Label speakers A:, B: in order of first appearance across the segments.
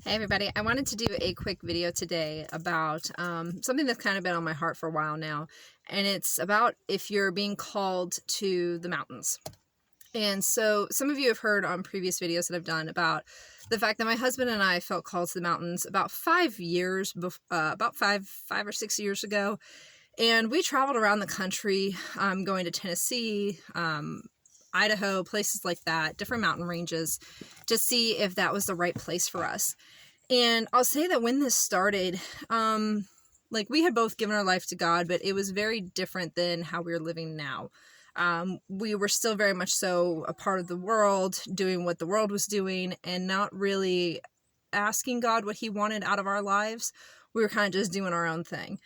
A: Hey everybody, I wanted to do a quick video today about something that's kind of been on my heart for a while now, and it's about if you're being called to the mountains. And so some of you have heard on previous videos that I've done about the fact that my husband and I felt called to the mountains about 5 years, about five or 6 years ago, and we traveled around the country, going to Tennessee, Idaho, places like that, different mountain ranges, to see if that was the right place for us. And I'll say that when this started, we had both given our life to God, but it was very different than how we were living now. We were still very much so a part of the world, doing what the world was doing, and not really asking God what he wanted out of our lives. We were kind of just doing our own thing.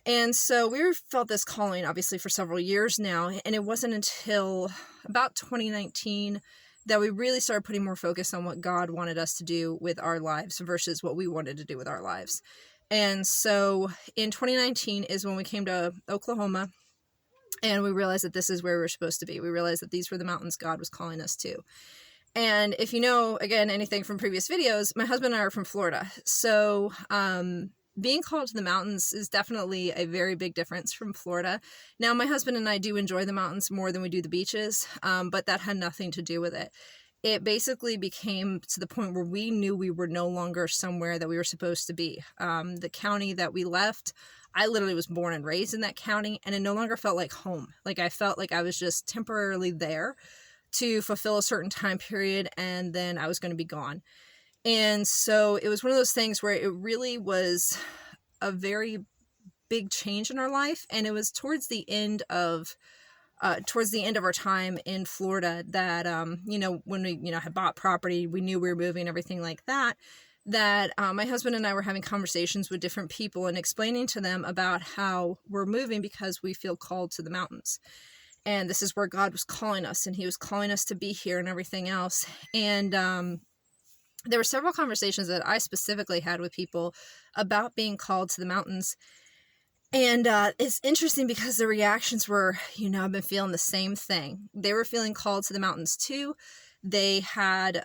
A: And so we felt this calling, obviously, for several years now, and it wasn't until about 2019 that we really started putting more focus on what God wanted us to do with our lives versus what we wanted to do with our lives. And so in 2019 is when we came to Oklahoma, and we realized that this is where we were supposed to be. We realized that these were the mountains God was calling us to. And if you know, again, anything from previous videos, my husband and I are from Florida. So being called to the mountains is definitely a very big difference from Florida. Now, my husband and I do enjoy the mountains more than we do the beaches, but that had nothing to do with it. It basically became to the point where we knew we were no longer somewhere that we were supposed to be. The county that we left, I literally was born and raised in that county, and it no longer felt like home. Like I felt like I was just temporarily there to fulfill a certain time period, and then I was going to be gone. And so it was one of those things where it really was a very big change in our life. And it was towards the end of our time in Florida that, when we, had bought property, we knew we were moving, everything like that, my husband and I were having conversations with different people and explaining to them about how we're moving because we feel called to the mountains. And this is where God was calling us, and he was calling us to be here and everything else. And, there were several conversations that I specifically had with people about being called to the mountains. And it's interesting because the reactions were, I've been feeling the same thing. They were feeling called to the mountains too. They had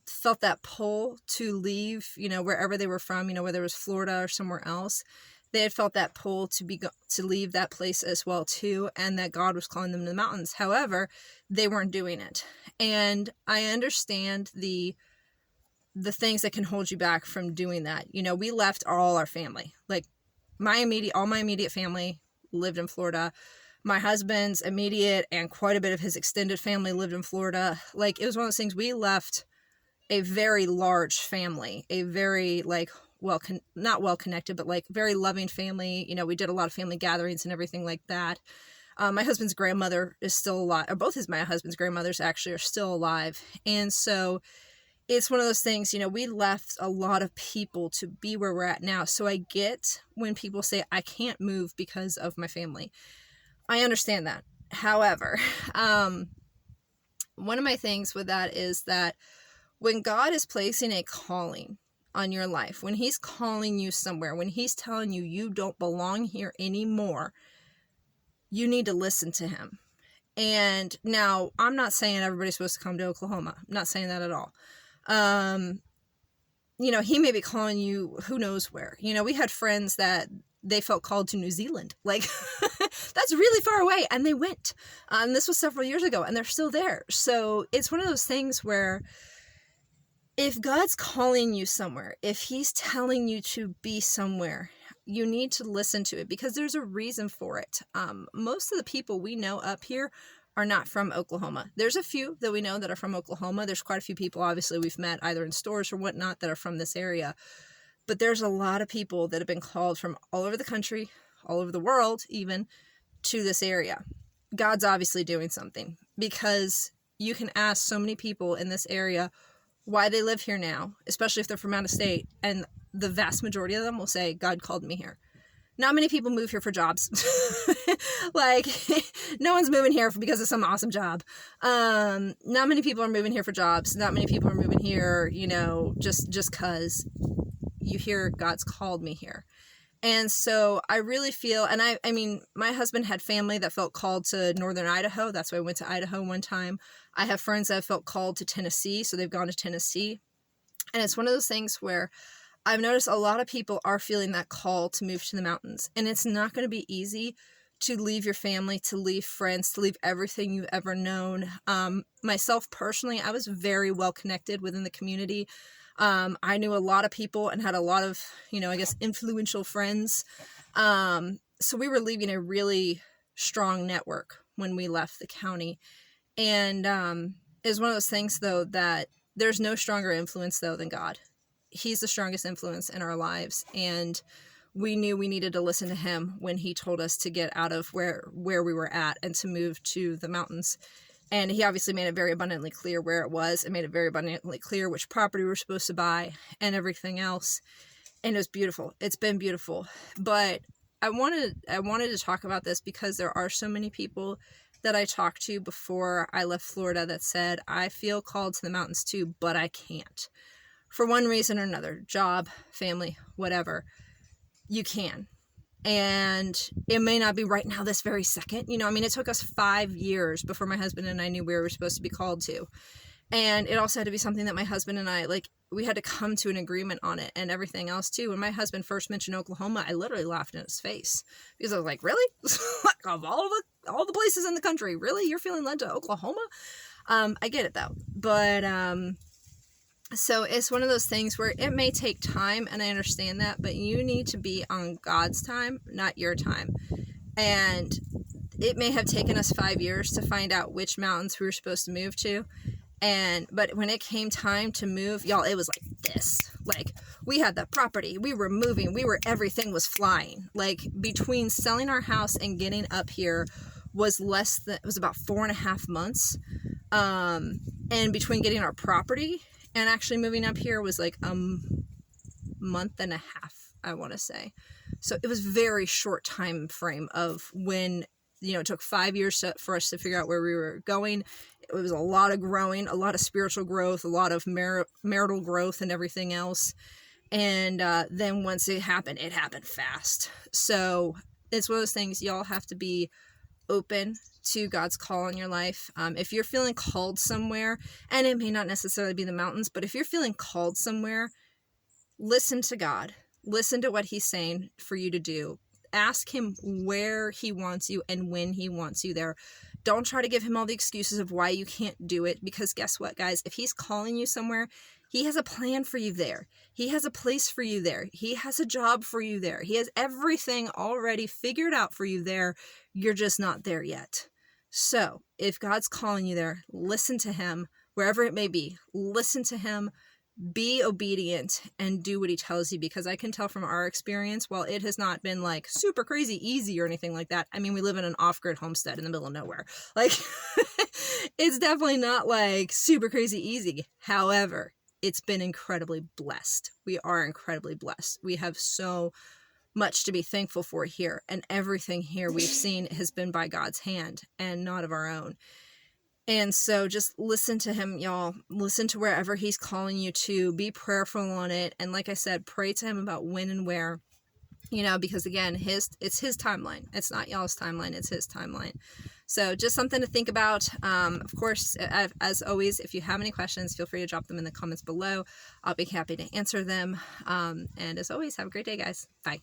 A: felt that pull to leave, wherever they were from, whether it was Florida or somewhere else. They had felt that pull to leave that place as well too, and that God was calling them to the mountains. However, they weren't doing it. And I understand the things that can hold you back from doing that. We left all our family. Like all my immediate family lived in Florida. My husband's immediate and quite a bit of his extended family lived in Florida. Like, it was one of those things, we left a very large family, a very not well connected, but very loving family. We did a lot of family gatherings and everything like that. My husband's grandmother is still alive, or my husband's grandmothers actually are still alive. And so it's one of those things, we left a lot of people to be where we're at now. So I get when people say, I can't move because of my family. I understand that. However, one of my things with that is that when God is placing a calling on your life, when he's calling you somewhere, when he's telling you you don't belong here anymore, you need to listen to him. And now, I'm not saying everybody's supposed to come to Oklahoma. I'm not saying that at all. He may be calling you who knows where. We had friends that they felt called to New Zealand. That's really far away. And they went. And this was several years ago, and they're still there. So it's one of those things where if God's calling you somewhere, if he's telling you to be somewhere, you need to listen to it because there's a reason for it. Most of the people we know up here are not from Oklahoma. There's a few that we know that are from Oklahoma. There's quite a few people, obviously, we've met either in stores or whatnot that are from this area. But there's a lot of people that have been called from all over the country, all over the world even, to this area. God's obviously doing something because you can ask so many people in this area why they live here now, especially if they're from out of state, and the vast majority of them will say, God called me here. Not many people move here for jobs. No one's moving here because of some awesome job. Not many people are moving here for jobs. Not many people are moving here, just because you hear God's called me here. And so I really feel, and I mean, my husband had family that felt called to northern Idaho. That's why I went to Idaho one time. I have friends that have felt called to Tennessee, so they've gone to Tennessee. And it's one of those things where I've noticed a lot of people are feeling that call to move to the mountains. And it's not going to be easy to leave your family, to leave friends, to leave everything you've ever known. Myself personally, I was very well connected within the community. I knew a lot of people and had a lot of, I guess, influential friends. So we were leaving a really strong network when we left the county. And it's one of those things, though, that there's no stronger influence, though, than God. He's the strongest influence in our lives. And we knew we needed to listen to him when he told us to get out of where we were at and to move to the mountains. And he obviously made it very abundantly clear where it was, and made it very abundantly clear which property we were supposed to buy and everything else. And it was beautiful. It's been beautiful. But I wanted to talk about this because there are so many people that I talked to before I left Florida that said, I feel called to the mountains too, but I can't. For one reason or another, job, family, whatever, you can. And it may not be right now, this very second. It took us 5 years before my husband and I knew where we were supposed to be called to. And it also had to be something that my husband and I, we had to come to an agreement on it and everything else too. When my husband first mentioned Oklahoma, I literally laughed in his face because I was like, really? Of all the places in the country, really? You're feeling led to Oklahoma? I get it though. But, so it's one of those things where it may take time, and I understand that, but you need to be on God's time, not your time. And it may have taken us 5 years to find out which mountains we were supposed to move to. But when it came time to move, y'all, it was like this. We had the property, we were moving, everything was flying. Between selling our house and getting up here was about 4.5 months. And between getting our property and actually moving up here was a month and a half, I want to say. So it was very short time frame of when, it took 5 years for us to figure out where we were going. It was a lot of growing, a lot of spiritual growth, a lot of marital growth and everything else. And then once it happened fast. So it's one of those things, y'all have to be open to God's call on your life. If you're feeling called somewhere, and it may not necessarily be the mountains, but if you're feeling called somewhere, listen to God. Listen to what he's saying for you to do. Ask him where he wants you and when he wants you there. Don't try to give him all the excuses of why you can't do it, because guess what, guys? If he's calling you somewhere, he has a plan for you there. He has a place for you there. He has a job for you there. He has everything already figured out for you there. You're just not there yet. So if God's calling you there, listen to him, wherever it may be. Listen to him, be obedient, and do what he tells you, because I can tell from our experience, while it has not been super crazy easy or anything like that. We live in an off-grid homestead in the middle of nowhere. It's definitely not super crazy easy. However, it's been incredibly blessed. We are incredibly blessed. We have so much to be thankful for here, and everything here we've seen has been by God's hand and not of our own. And so just listen to him, y'all. Listen to wherever he's calling you to. Be prayerful on it. And like I said, pray to him about when and where, because again, it's his timeline. It's not y'all's timeline. It's his timeline. So just something to think about. Of course, as always, if you have any questions, feel free to drop them in the comments below. I'll be happy to answer them. And as always, have a great day, guys. Bye.